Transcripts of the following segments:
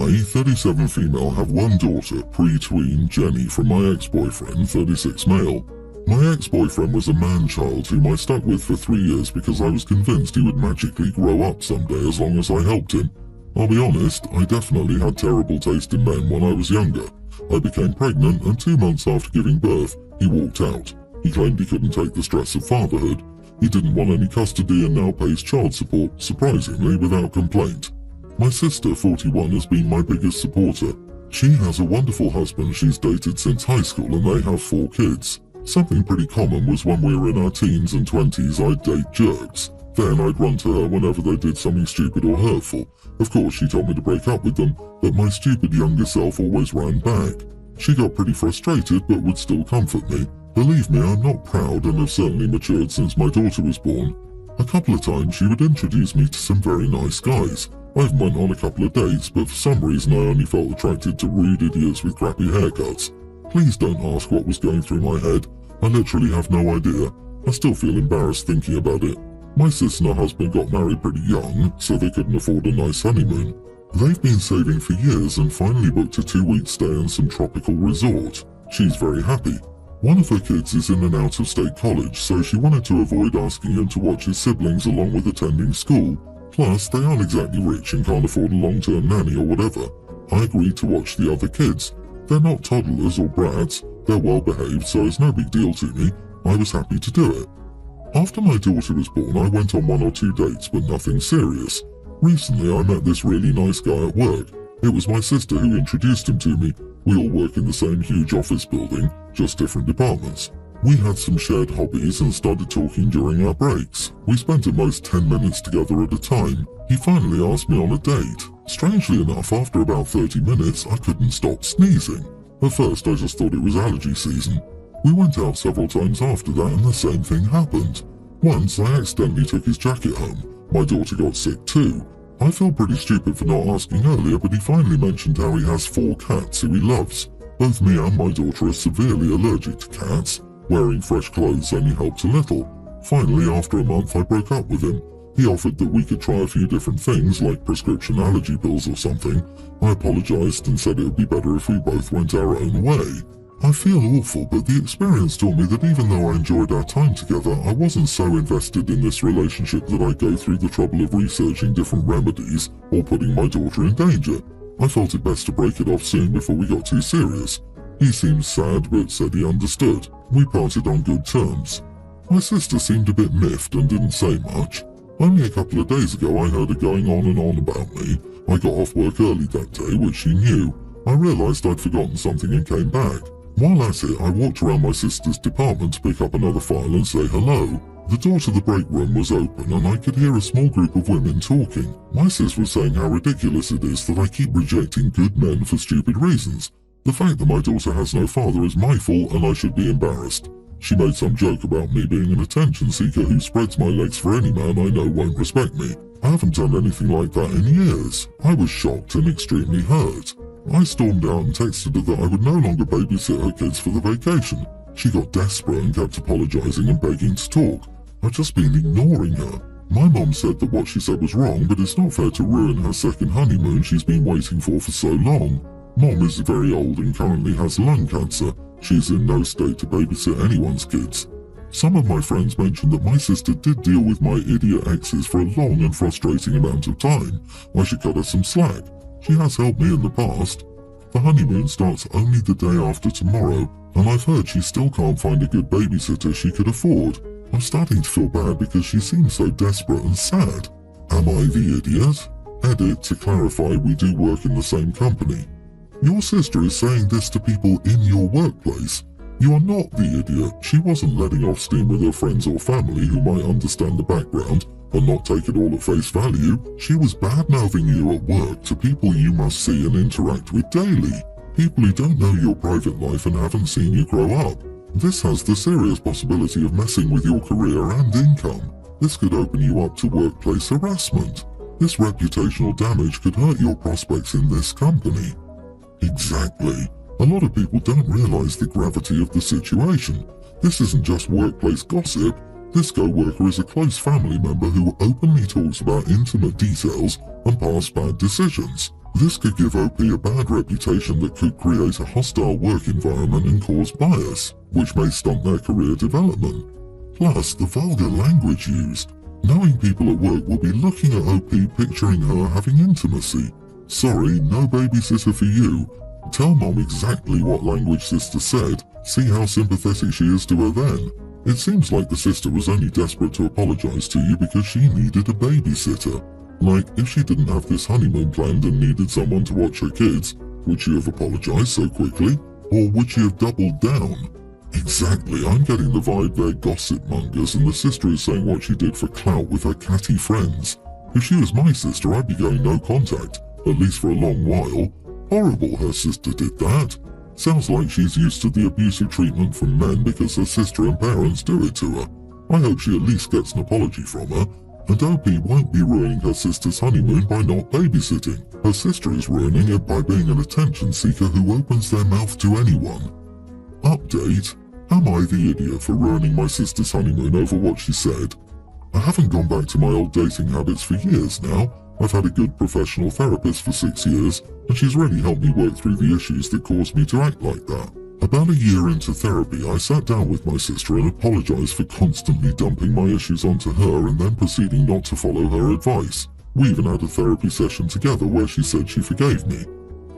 I, 37 female, have one daughter, pre-tween Jenny, from my ex-boyfriend, 36 male. My ex-boyfriend was a man-child whom I stuck with for 3 years because I was convinced he would magically grow up someday as long as I helped him. I'll be honest, I definitely had terrible taste in men when I was younger. I became pregnant, and 2 months after giving birth, he walked out. He claimed he couldn't take the stress of fatherhood. He didn't want any custody and now pays child support, surprisingly without complaint. My sister, 41, has been my biggest supporter. She has a wonderful husband she's dated since high school and they have 4 kids. Something pretty common was when we were in our teens and 20s, I'd date jerks. Then I'd run to her whenever they did something stupid or hurtful. Of course, she told me to break up with them, but my stupid younger self always ran back. She got pretty frustrated but would still comfort me. Believe me, I'm not proud and have certainly matured since my daughter was born. A couple of times she would introduce me to some very nice guys. I even went on a couple of dates, but for some reason I only felt attracted to rude idiots with crappy haircuts. Please don't ask what was going through my head. I literally have no idea. I still feel embarrassed thinking about it. My sister and her husband got married pretty young, so they couldn't afford a nice honeymoon. They've been saving for years and finally booked a 2-week stay in some tropical resort. She's very happy. One of her kids is in an out-of-state college, so she wanted to avoid asking him to watch his siblings along with attending school. Plus, they aren't exactly rich and can't afford a long-term nanny or whatever. I agreed to watch the other kids. They're not toddlers or brats. They're well-behaved, so it's no big deal to me. I was happy to do it. After my daughter was born, I went on 1 or 2 dates, but nothing serious. Recently, I met this really nice guy at work. It was my sister who introduced him to me. We all work in the same huge office building, just different departments. We had some shared hobbies and started talking during our breaks. We spent at most 10 minutes together at a time. He finally asked me on a date. Strangely enough, after about 30 minutes, I couldn't stop sneezing. At first, I just thought it was allergy season. We went out several times after that and the same thing happened. Once, I accidentally took his jacket home. My daughter got sick too. I felt pretty stupid for not asking earlier, but he finally mentioned how he has 4 cats who he loves. Both me and my daughter are severely allergic to cats. Wearing fresh clothes only helped a little. Finally, after a month, I broke up with him. He offered that we could try a few different things, like prescription allergy pills or something. I apologized and said it would be better if we both went our own way. I feel awful, but the experience taught me that even though I enjoyed our time together, I wasn't so invested in this relationship that I'd go through the trouble of researching different remedies or putting my daughter in danger. I felt it best to break it off soon before we got too serious. He seemed sad but said he understood. We parted on good terms. My sister seemed a bit miffed and didn't say much. Only a couple of days ago I heard her going on and on about me. I got off work early that day, which she knew. I realised I'd forgotten something and came back. While at it, I walked around my sister's department to pick up another file and say hello. The door to the break room was open and I could hear a small group of women talking. My sis was saying how ridiculous it is that I keep rejecting good men for stupid reasons. The fact that my daughter has no father is my fault and I should be embarrassed. She made some joke about me being an attention seeker who spreads my legs for any man I know won't respect me. I haven't done anything like that in years. I was shocked and extremely hurt. I stormed out and texted her that I would no longer babysit her kids for the vacation. She got desperate and kept apologizing and begging to talk. I've just been ignoring her. My mom said that what she said was wrong, but it's not fair to ruin her second honeymoon she's been waiting for so long. Mom is very old and currently has lung cancer. She's in no state to babysit anyone's kids. Some of my friends mentioned that my sister did deal with my idiot exes for a long and frustrating amount of time. I should cut her some slack. She has helped me in the past. The honeymoon starts only the day after tomorrow, and I've heard she still can't find a good babysitter she could afford. I'm starting to feel bad because she seems so desperate and sad. Am I the idiot? Edit to clarify we do work in the same company. Your sister is saying this to people in your workplace. You are not the idiot. She wasn't letting off steam with her friends or family who might understand the background and not take it all at face value. She was bad-mouthing you at work to people you must see and interact with daily. People who don't know your private life and haven't seen you grow up. This has the serious possibility of messing with your career and income. This could open you up to workplace harassment. This reputational damage could hurt your prospects in this company. Exactly. A lot of people don't realize the gravity of the situation. This isn't just workplace gossip. This co-worker is a close family member who openly talks about intimate details and past bad decisions. This could give OP a bad reputation that could create a hostile work environment and cause bias, which may stunt their career development. Plus, the vulgar language used. Knowing people at work will be looking at OP picturing her having intimacy. Sorry, no babysitter for you. Tell mom exactly what language sister said. See how sympathetic she is to her then. It seems like the sister was only desperate to apologize to you because she needed a babysitter. Like, if she didn't have this honeymoon planned and needed someone to watch her kids, would she have apologized so quickly? Or would she have doubled down? Exactly, I'm getting the vibe they're gossip mongers and the sister is saying what she did for clout with her catty friends. If she was my sister, I'd be going no contact, at least for a long while. Horrible her sister did that. Sounds like she's used to the abusive treatment from men because her sister and parents do it to her. I hope she at least gets an apology from her. And OP won't be ruining her sister's honeymoon by not babysitting. Her sister is ruining it by being an attention seeker who opens their mouth to anyone. Update. Am I the idiot for ruining my sister's honeymoon over what she said? I haven't gone back to my old dating habits for years now. I've had a good professional therapist for 6 years, and she's really helped me work through the issues that caused me to act like that. About a year into therapy, I sat down with my sister and apologized for constantly dumping my issues onto her and then proceeding not to follow her advice. We even had a therapy session together where she said she forgave me.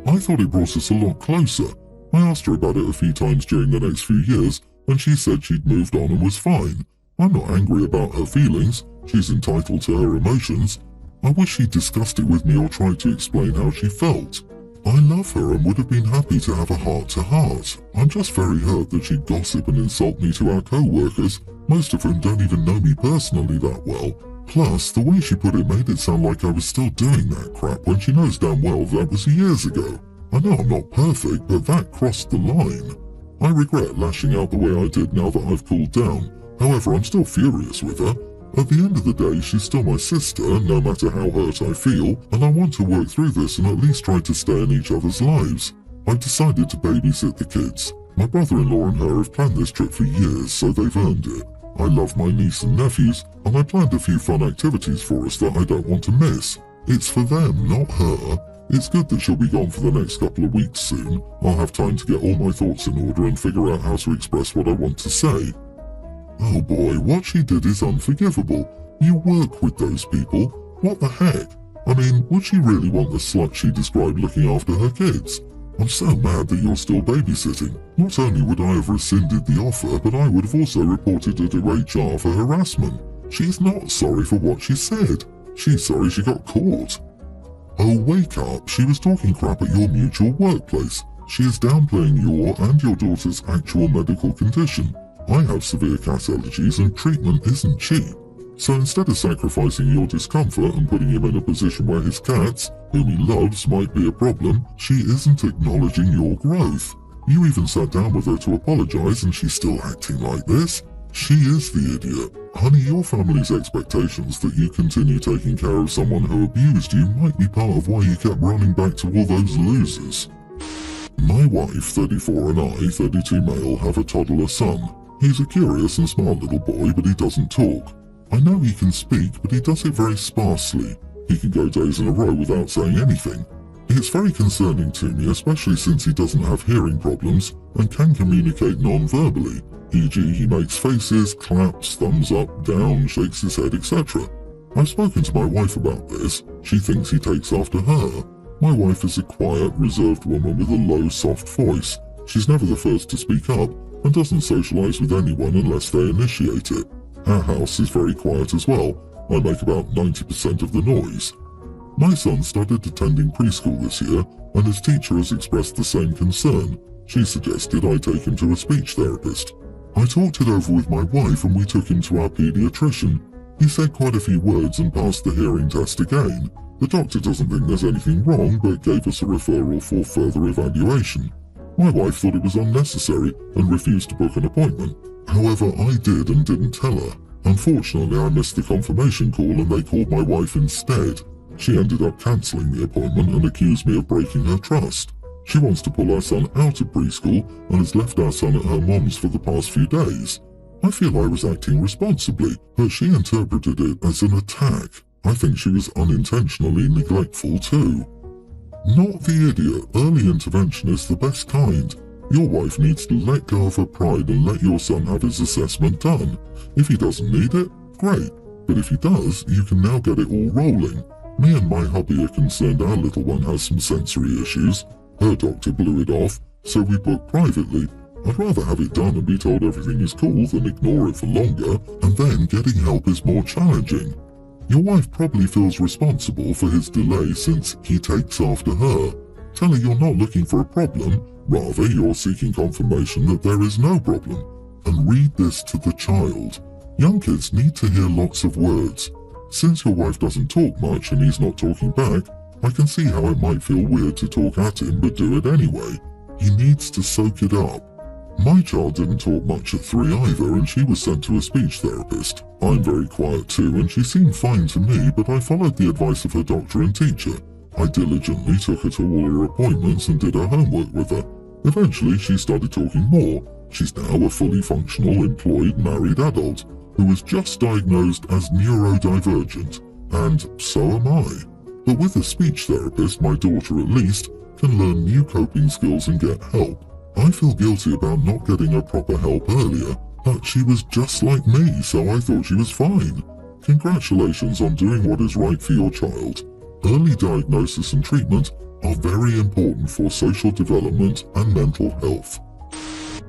I thought it brought us a lot closer. I asked her about it a few times during the next few years, and she said she'd moved on and was fine. I'm not angry about her feelings. She's entitled to her emotions. I wish she'd discussed it with me or tried to explain how she felt. I love her and would have been happy to have a heart-to-heart. I'm just very hurt that she'd gossip and insult me to our co-workers, most of whom don't even know me personally that well. Plus, the way she put it made it sound like I was still doing that crap when she knows damn well that was years ago. I know I'm not perfect, but that crossed the line. I regret lashing out the way I did now that I've cooled down. However, I'm still furious with her. At the end of the day, she's still my sister, no matter how hurt I feel, and I want to work through this and at least try to stay in each other's lives. I've decided to babysit the kids. My brother-in-law and her have planned this trip for years, so they've earned it. I love my niece and nephews, and I planned a few fun activities for us that I don't want to miss. It's for them, not her. It's good that she'll be gone for the next couple of weeks soon. I'll have time to get all my thoughts in order and figure out how to express what I want to say. Oh boy, what she did is unforgivable. You work with those people. What the heck? I mean, would she really want the slut she described looking after her kids? I'm so mad that you're still babysitting. Not only would I have rescinded the offer, but I would have also reported her to HR for harassment. She's not sorry for what she said. She's sorry she got caught. Oh, wake up. She was talking crap at your mutual workplace. She is downplaying your and your daughter's actual medical condition. I have severe cat allergies and treatment isn't cheap. So instead of sacrificing your discomfort and putting him in a position where his cats, whom he loves, might be a problem, she isn't acknowledging your growth. You even sat down with her to apologize and she's still acting like this? She is the idiot. Honey, your family's expectations that you continue taking care of someone who abused you might be part of why you kept running back to all those losers. My wife, 34, and I, 32 male, have a toddler son. He's a curious and smart little boy, but he doesn't talk. I know he can speak, but he does it very sparsely. He can go days in a row without saying anything. It's very concerning to me, especially since he doesn't have hearing problems and can communicate non-verbally, e.g. he makes faces, claps, thumbs up, down, shakes his head, etc. I've spoken to my wife about this. She thinks he takes after her. My wife is a quiet, reserved woman with a low, soft voice. She's never the first to speak up and doesn't socialize with anyone unless they initiate it. Our house is very quiet as well. I make about 90% of the noise. My son started attending preschool this year, and his teacher has expressed the same concern. She suggested I take him to a speech therapist. I talked it over with my wife and we took him to our pediatrician. He said quite a few words and passed the hearing test again. The doctor doesn't think there's anything wrong, but gave us a referral for further evaluation. My wife thought it was unnecessary and refused to book an appointment. However, I did and didn't tell her. Unfortunately, I missed the confirmation call and they called my wife instead. She ended up cancelling the appointment and accused me of breaking her trust. She wants to pull our son out of preschool and has left our son at her mom's for the past few days. I feel I was acting responsibly, but she interpreted it as an attack. I think she was unintentionally neglectful too. Not the idiot. Early intervention is the best kind. Your wife needs to let go of her pride and let your son have his assessment done. If he doesn't need it, great. But if he does, you can now get it all rolling. Me and my hubby are concerned our little one has some sensory issues. Her doctor blew it off, so we booked privately. I'd rather have it done and be told everything is cool than ignore it for longer, and then getting help is more challenging. Your wife probably feels responsible for his delay since he takes after her. Tell her you're not looking for a problem, rather you're seeking confirmation that there is no problem. And read this to the child. Young kids need to hear lots of words. Since your wife doesn't talk much and he's not talking back, I can see how it might feel weird to talk at him but do it anyway. He needs to soak it up. My child didn't talk much at 3 either, and she was sent to a speech therapist. I'm very quiet too, and she seemed fine to me, but I followed the advice of her doctor and teacher. I diligently took her to all her appointments and did her homework with her. Eventually, she started talking more. She's now a fully functional, employed, married adult, who was just diagnosed as neurodivergent, and so am I. But with a speech therapist, my daughter at least can learn new coping skills and get help. I feel guilty about not getting her proper help earlier, but she was just like me, so I thought she was fine. Congratulations on doing what is right for your child. Early diagnosis and treatment are very important for social development and mental health.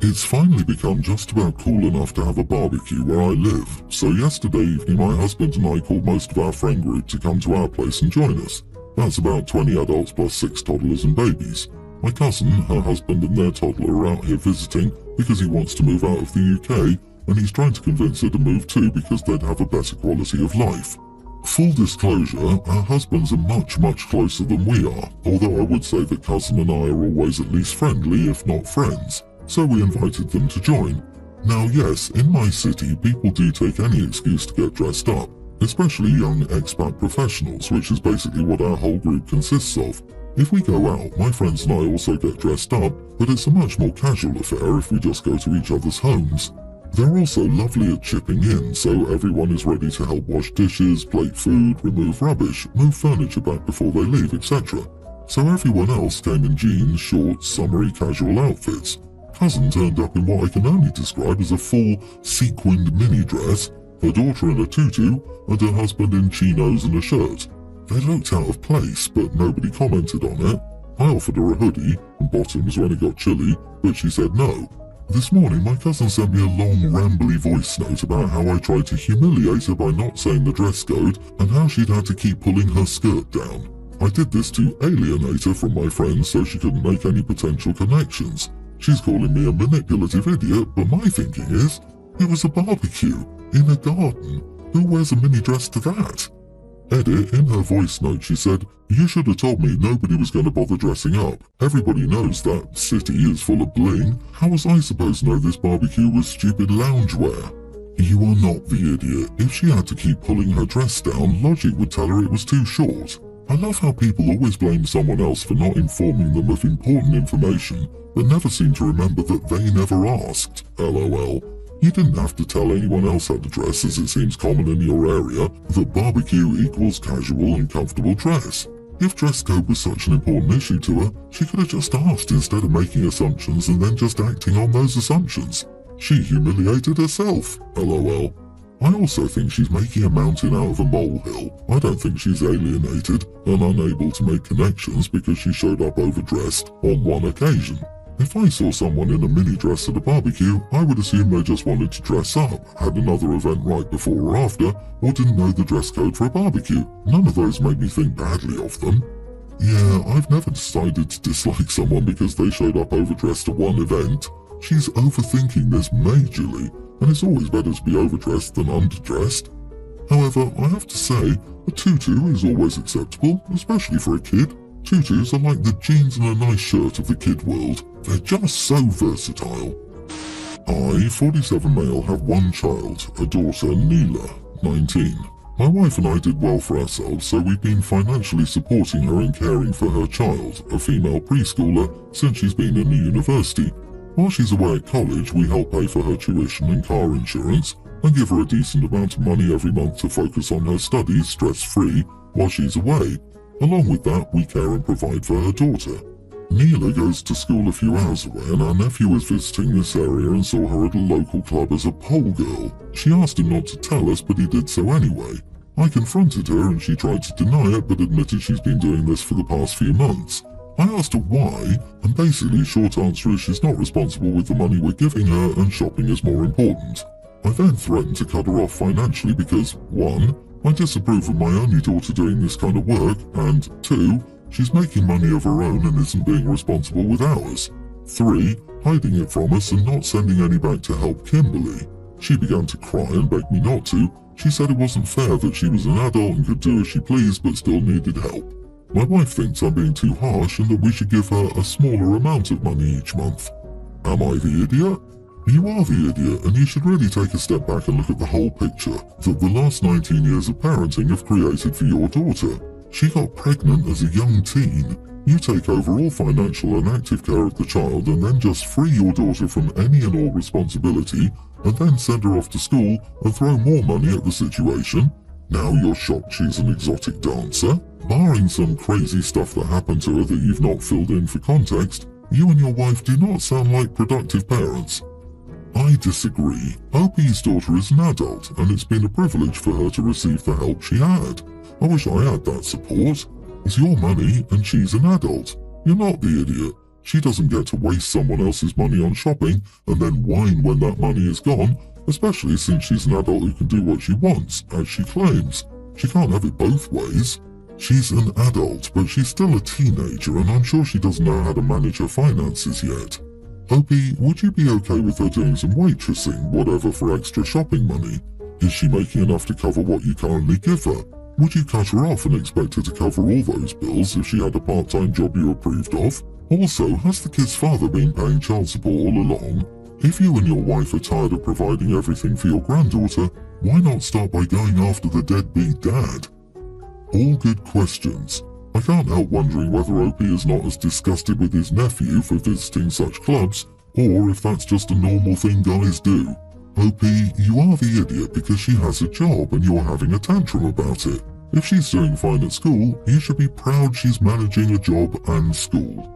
It's finally become just about cool enough to have a barbecue where I live, so yesterday evening my husband and I called most of our friend group to come to our place and join us. That's about 20 adults plus 6 toddlers and babies. My cousin, her husband and their toddler are out here visiting because he wants to move out of the UK, and he's trying to convince her to move too because they'd have a better quality of life. Full disclosure, our husbands are much closer than we are, although I would say that cousin and I are always at least friendly, if not friends, so we invited them to join. Now yes, in my city, people do take any excuse to get dressed up, especially young expat professionals, which is basically what our whole group consists of. If we go out, my friends and I also get dressed up, but it's a much more casual affair if we just go to each other's homes. They're also lovely at chipping in, so everyone is ready to help wash dishes, plate food, remove rubbish, move furniture back before they leave, etc. So everyone else came in jeans, shorts, summery casual outfits. Cousin turned up in what I can only describe as a full sequined mini dress, her daughter in a tutu, and her husband in chinos and a shirt. They looked out of place, but nobody commented on it. I offered her a hoodie and bottoms when it got chilly, but she said no. This morning, my cousin sent me a long, rambly voice note about how I tried to humiliate her by not saying the dress code and how she'd had to keep pulling her skirt down. I did this to alienate her from my friends so she couldn't make any potential connections. She's calling me a manipulative idiot, but my thinking is, it was a barbecue, in a garden. Who wears a mini dress to that? Edit, in her voice note she said, "You should have told me nobody was going to bother dressing up. Everybody knows that city is full of bling. How was I supposed to know this barbecue was stupid loungewear?" You are not the idiot. If she had to keep pulling her dress down, logic would tell her it was too short. I love how people always blame someone else for not informing them of important information, but never seem to remember that they never asked. LOL. You didn't have to tell anyone else how to dress, as it seems common in your area that barbecue equals casual and comfortable dress. If dress code was such an important issue to her, she could have just asked instead of making assumptions and then just acting on those assumptions. She humiliated herself. LOL. I also think she's making a mountain out of a molehill. I don't think she's alienated and unable to make connections because she showed up overdressed on one occasion. If I saw someone in a mini dress at a barbecue, I would assume they just wanted to dress up, had another event right before or after, or didn't know the dress code for a barbecue. None of those made me think badly of them. Yeah, I've never decided to dislike someone because they showed up overdressed at one event. She's overthinking this majorly, and it's always better to be overdressed than underdressed. However, I have to say, a tutu is always acceptable, especially for a kid. Tutus are like the jeans and a nice shirt of the kid world. They're just so versatile. I, 47 male, have one child, a daughter, Neela, 19. My wife and I did well for ourselves, so we've been financially supporting her and caring for her child, a female preschooler, since she's been in the university. While she's away at college, we help pay for her tuition and car insurance, and give her a decent amount of money every month to focus on her studies stress-free while she's away. Along with that, we care and provide for her daughter. Neela goes to school a few hours away, and our nephew was visiting this area and saw her at a local club as a pole girl. She asked him not to tell us, but he did so anyway. I confronted her and she tried to deny it, but admitted she's been doing this for the past few months. I asked her why, and basically short answer is she's not responsible with the money we're giving her and shopping is more important. I then threatened to cut her off financially because 1. I disapprove of my only daughter doing this kind of work, and 2. She's making money of her own and isn't being responsible with ours. 3. Hiding it from us and not sending any back to help Kimberly. She began to cry and begged me not to. She said it wasn't fair that she was an adult and could do as she pleased but still needed help. My wife thinks I'm being too harsh and that we should give her a smaller amount of money each month. Am I the idiot? You are the idiot, and you should really take a step back and look at the whole picture that the last 19 years of parenting have created for your daughter. She got pregnant as a young teen. You take over all financial and active care of the child and then just free your daughter from any and all responsibility and then send her off to school and throw more money at the situation. Now you're shocked she's an exotic dancer? Barring some crazy stuff that happened to her that you've not filled in for context, you and your wife do not sound like productive parents. I disagree. OP's daughter is an adult, and it's been a privilege for her to receive the help she had. I wish I had that support. It's your money, and she's an adult. You're not the idiot. She doesn't get to waste someone else's money on shopping and then whine when that money is gone, especially since she's an adult who can do what she wants, as she claims. She can't have it both ways. She's an adult, but she's still a teenager, and I'm sure she doesn't know how to manage her finances yet. Opie, would you be okay with her doing some waitressing, whatever, for extra shopping money? Is she making enough to cover what you currently give her? Would you cut her off and expect her to cover all those bills if she had a part-time job you approved of? Also, has the kid's father been paying child support all along? If you and your wife are tired of providing everything for your granddaughter, why not start by going after the deadbeat dad? All good questions. I can't help wondering whether Opie is not as disgusted with his nephew for visiting such clubs, or if that's just a normal thing guys do. Opie, you are the idiot because she has a job and you're having a tantrum about it. If she's doing fine at school, you should be proud she's managing a job and school.